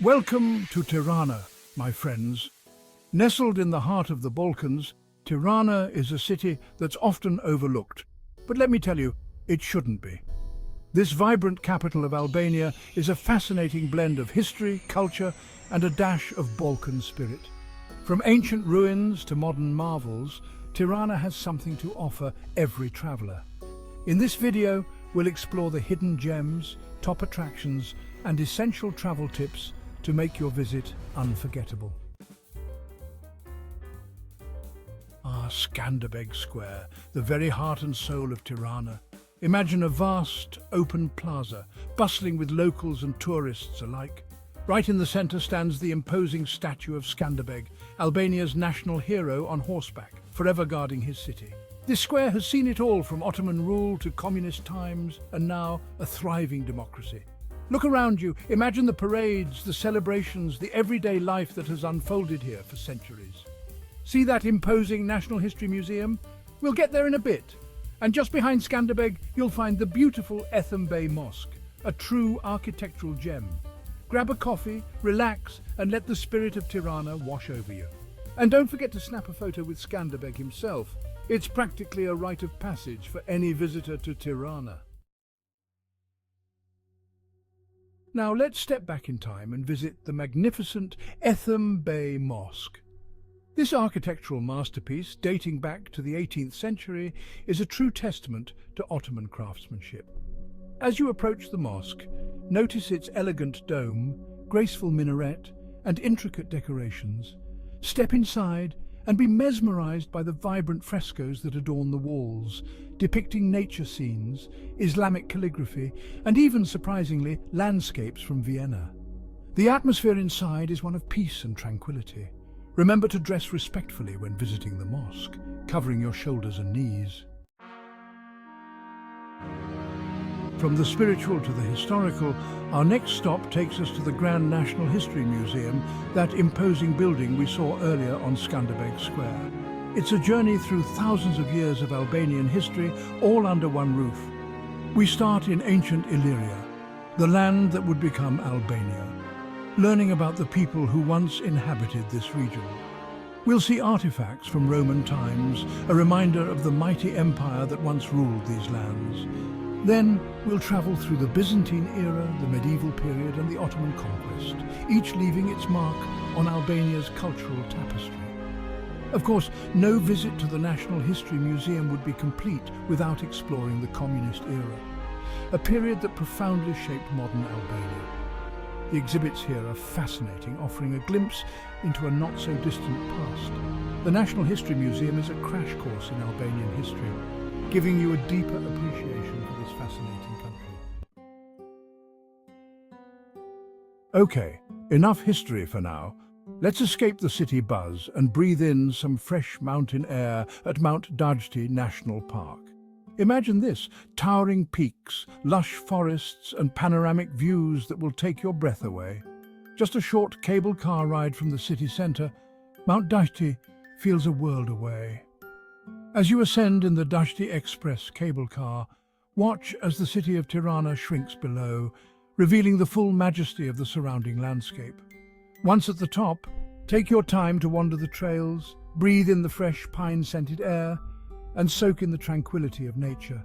Welcome to Tirana, my friends. Nestled in the heart of the Balkans, Tirana is a city that's often overlooked. But let me tell you, it shouldn't be. This vibrant capital of Albania is a fascinating blend of history, culture, and a dash of Balkan spirit. From ancient ruins to modern marvels, Tirana has something to offer every traveller. In this video, we'll explore the hidden gems, top attractions, and essential travel tips to make your visit unforgettable. Skanderbeg Square, the very heart and soul of Tirana. Imagine a vast, open plaza, bustling with locals and tourists alike. Right in the centre stands the imposing statue of Skanderbeg, Albania's national hero on horseback, forever guarding his city. This square has seen it all, from Ottoman rule to communist times, and now a thriving democracy. Look around you, imagine the parades, the celebrations, the everyday life that has unfolded here for centuries. See that imposing National History Museum? We'll get there in a bit. And just behind Skanderbeg, you'll find the beautiful Etham Bey Mosque, a true architectural gem. Grab a coffee, relax, and let the spirit of Tirana wash over you. And don't forget to snap a photo with Skanderbeg himself. It's practically a rite of passage for any visitor to Tirana. Now let's step back in time and visit the magnificent Etham Bey Mosque. This architectural masterpiece, dating back to the 18th century, is a true testament to Ottoman craftsmanship. As you approach the mosque, notice its elegant dome, graceful minaret, and intricate decorations. Step inside and be mesmerized by the vibrant frescoes that adorn the walls, depicting nature scenes, Islamic calligraphy, and even, surprisingly, landscapes from Vienna. The atmosphere inside is one of peace and tranquility. Remember to dress respectfully when visiting the mosque, covering your shoulders and knees. From the spiritual to the historical, our next stop takes us to the Grand National History Museum, that imposing building we saw earlier on Skanderbeg Square. It's a journey through thousands of years of Albanian history, all under one roof. We start in ancient Illyria, the land that would become Albania, learning about the people who once inhabited this region. We'll see artifacts from Roman times, a reminder of the mighty empire that once ruled these lands. Then we'll travel through the Byzantine era, the medieval period, and the Ottoman conquest, each leaving its mark on Albania's cultural tapestry. Of course, no visit to the National History Museum would be complete without exploring the communist era, a period that profoundly shaped modern Albania. The exhibits here are fascinating, offering a glimpse into a not-so-distant past. The National History Museum is a crash course in Albanian history, giving you a deeper appreciation for this fascinating country. Okay, enough history for now. Let's escape the city buzz and breathe in some fresh mountain air at Mount Dajti National Park. Imagine this: towering peaks, lush forests, and panoramic views that will take your breath away. Just a short cable car ride from the city centre, Mount Dajti feels a world away. As you ascend in the Dajti Express cable car, watch as the city of Tirana shrinks below, revealing the full majesty of the surrounding landscape. Once at the top, take your time to wander the trails, breathe in the fresh pine-scented air, and soak in the tranquility of nature.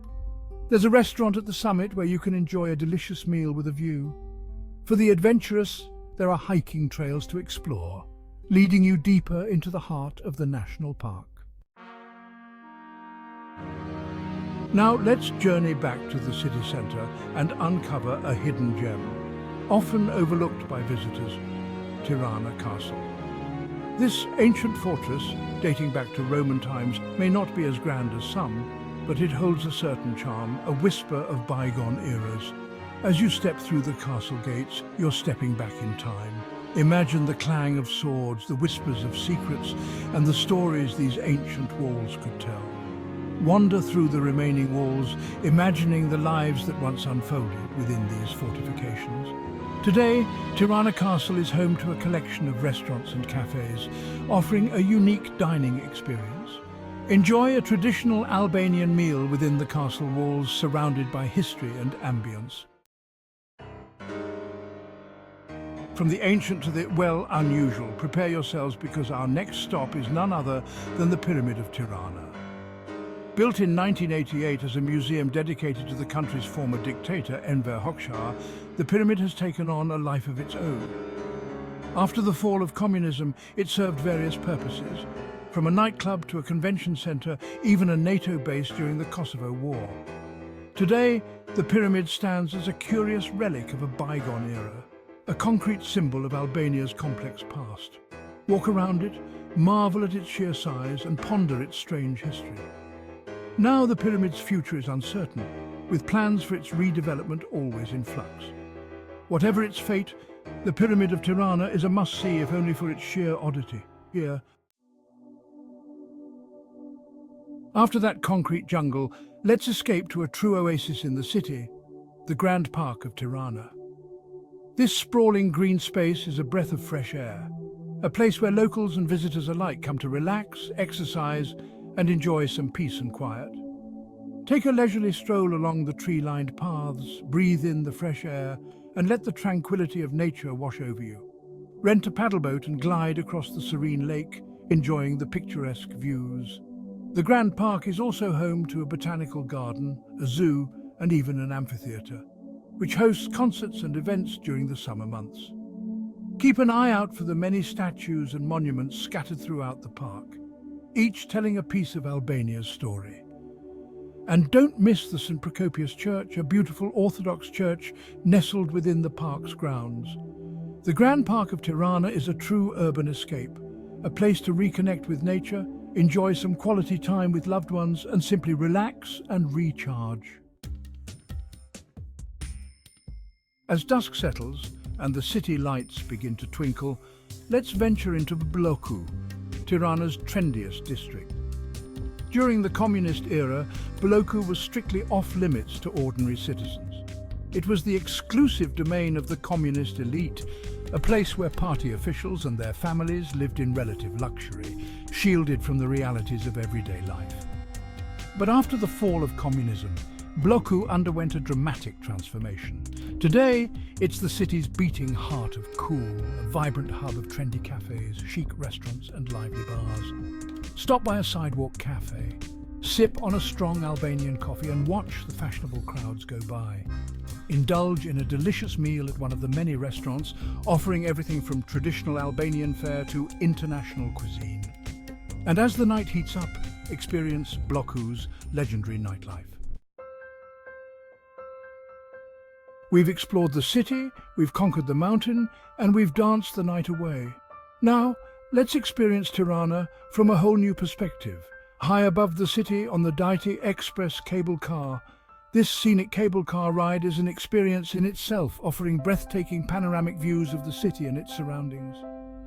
There's a restaurant at the summit where you can enjoy a delicious meal with a view. For the adventurous, there are hiking trails to explore, leading you deeper into the heart of the national park. Now let's journey back to the city centre and uncover a hidden gem, often overlooked by visitors: Tirana Castle. This ancient fortress, dating back to Roman times, may not be as grand as some, but it holds a certain charm, a whisper of bygone eras. As you step through the castle gates, you're stepping back in time. Imagine the clang of swords, the whispers of secrets, and the stories these ancient walls could tell. Wander through the remaining walls, imagining the lives that once unfolded within these fortifications. Today, Tirana Castle is home to a collection of restaurants and cafes, offering a unique dining experience. Enjoy a traditional Albanian meal within the castle walls, surrounded by history and ambience. From the ancient to the, well, unusual, prepare yourselves because our next stop is none other than the Pyramid of Tirana. Built in 1988 as a museum dedicated to the country's former dictator, Enver Hoxha, the pyramid has taken on a life of its own. After the fall of communism, it served various purposes, from a nightclub to a convention centre, even a NATO base during the Kosovo War. Today, the pyramid stands as a curious relic of a bygone era, a concrete symbol of Albania's complex past. Walk around it, marvel at its sheer size and ponder its strange history. Now the pyramid's future is uncertain, with plans for its redevelopment always in flux. Whatever its fate, the Pyramid of Tirana is a must-see if only for its sheer oddity. Here, after that concrete jungle, let's escape to a true oasis in the city, the Grand Park of Tirana. This sprawling green space is a breath of fresh air, a place where locals and visitors alike come to relax, exercise, and enjoy some peace and quiet. Take a leisurely stroll along the tree-lined paths, breathe in the fresh air, and let the tranquility of nature wash over you. Rent a paddleboat and glide across the serene lake, enjoying the picturesque views. The Grand Park is also home to a botanical garden, a zoo, and even an amphitheatre, which hosts concerts and events during the summer months. Keep an eye out for the many statues and monuments scattered throughout the park, each telling a piece of Albania's story. And don't miss the St. Procopius Church, a beautiful Orthodox church nestled within the park's grounds. The Grand Park of Tirana is a true urban escape, a place to reconnect with nature, enjoy some quality time with loved ones, and simply relax and recharge. As dusk settles and the city lights begin to twinkle, let's venture into Bloku, Tirana's trendiest district. During the communist era, Bloku was strictly off-limits to ordinary citizens. It was the exclusive domain of the communist elite, a place where party officials and their families lived in relative luxury, shielded from the realities of everyday life. But after the fall of communism, Bloku underwent a dramatic transformation. Today, it's the city's beating heart of cool, a vibrant hub of trendy cafes, chic restaurants and lively bars. Stop by a sidewalk cafe, sip on a strong Albanian coffee and watch the fashionable crowds go by. Indulge in a delicious meal at one of the many restaurants offering everything from traditional Albanian fare to international cuisine. And as the night heats up, experience Bloku's legendary nightlife. We've explored the city, we've conquered the mountain, and we've danced the night away. Now, let's experience Tirana from a whole new perspective. High above the city on the Daiti Express cable car, this scenic cable car ride is an experience in itself, offering breathtaking panoramic views of the city and its surroundings.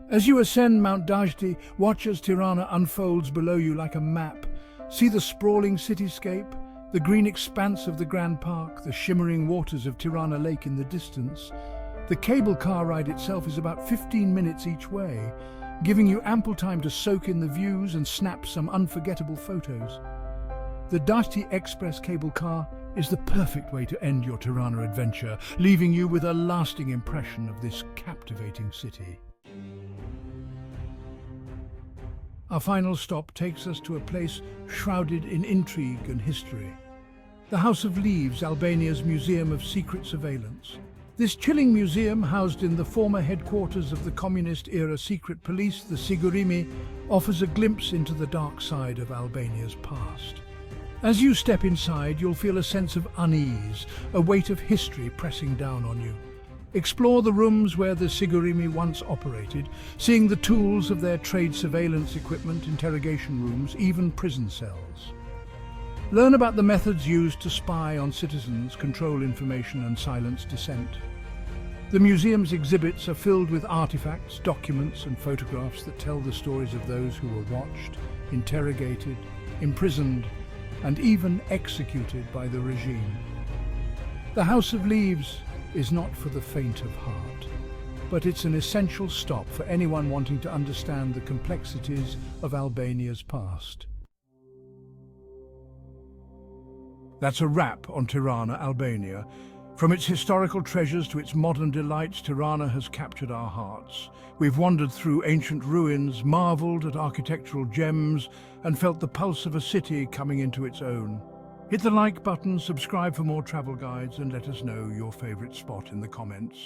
As you ascend Mount Daiti, watch as Tirana unfolds below you like a map. See the sprawling cityscape, the green expanse of the Grand Park, the shimmering waters of Tirana Lake in the distance. The cable car ride itself is about 15 minutes each way, giving you ample time to soak in the views and snap some unforgettable photos. The Daiti Express cable car is the perfect way to end your Tirana adventure, leaving you with a lasting impression of this captivating city. Our final stop takes us to a place shrouded in intrigue and history. The House of Leaves, Albania's Museum of Secret Surveillance. This chilling museum, housed in the former headquarters of the communist-era secret police, the Sigurimi, offers a glimpse into the dark side of Albania's past. As you step inside, you'll feel a sense of unease, a weight of history pressing down on you. Explore the rooms where the Sigurimi once operated, seeing the tools of their trade surveillance equipment, interrogation rooms, even prison cells. Learn about the methods used to spy on citizens, control information and silence dissent. The museum's exhibits are filled with artifacts, documents and photographs that tell the stories of those who were watched, interrogated, imprisoned and even executed by the regime. The House of Leaves is not for the faint of heart, but it's an essential stop for anyone wanting to understand the complexities of Albania's past. That's a wrap on Tirana, Albania. From its historical treasures to its modern delights, Tirana has captured our hearts. We've wandered through ancient ruins, marveled at architectural gems, and felt the pulse of a city coming into its own. Hit the like button, subscribe for more travel guides, and let us know your favorite spot in the comments.